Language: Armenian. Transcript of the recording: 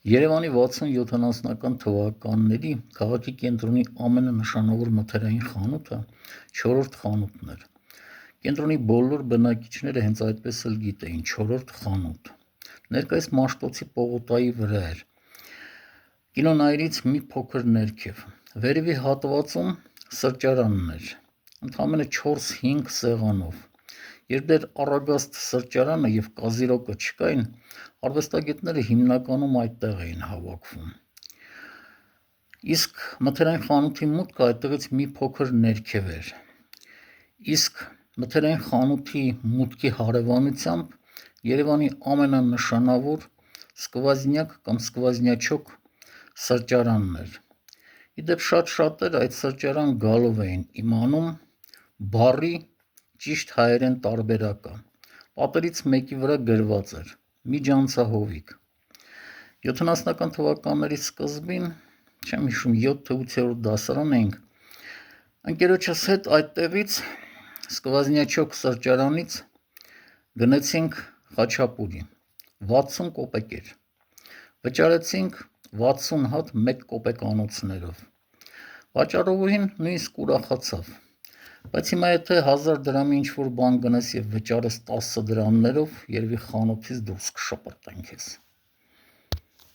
Երևանի 60-70-ական թվականների քաղաքի կենտրոնի ամենանշանավոր մթերային խանութը 4-րդ խանութն էր։ Կենտրոնի բոլոր բնակիչները հենց այդպես էլ գիտեին 4-րդ խանութ։ Ներկայիս Մաշտոցի պողոտայի վրա էր։ Կինոնայրից մի փոքր ներքև։ Վերևի հատվածում սրճարանն էր, ընդամենը 4-5 սեղանով։ Երբ դեռ Առագաստ սրճարանը և Կազիրոկը չկային, արվեստագետները հիմնականում այդտեղ էին հավաքվում։ Իսկ մթերային խանութի մուտքը այդտեղից մի փոքր ներքև էր։ Իսկ մթերային խանութի մուտքի հարևանությամբ Երևանի ամենանշանավոր սկվազնյակ կամ սկվազնյաչոկ սրճարանն էր։ Իդեպ շատ շատեր այդ սրճարան գալով էին իմանում բառի ճիշտ հայերեն տարբերակը։ Պատերից մեկի վրա գրված էր միջանցահովիք։ 70-ական թվականների սկզբին, չեմ հիշում 7-8-րդ դասարան էինք, ընկերոջս հետ այդտեղից սկվազնյաչոկ սրճարանից գնացինք խաչապուրի, 60 կոպեկ էր, վճարեցինք 60 հատ 1 կոպեկանոցներով, վաճառողուհին նույնիսկ ուրախացավ, բայց հիմա եթե 1000 դրամի ինչ-որ բան գնես և վճարես 10 դրամներով, երևի խանութից դուրս կշպրտեն քեզ։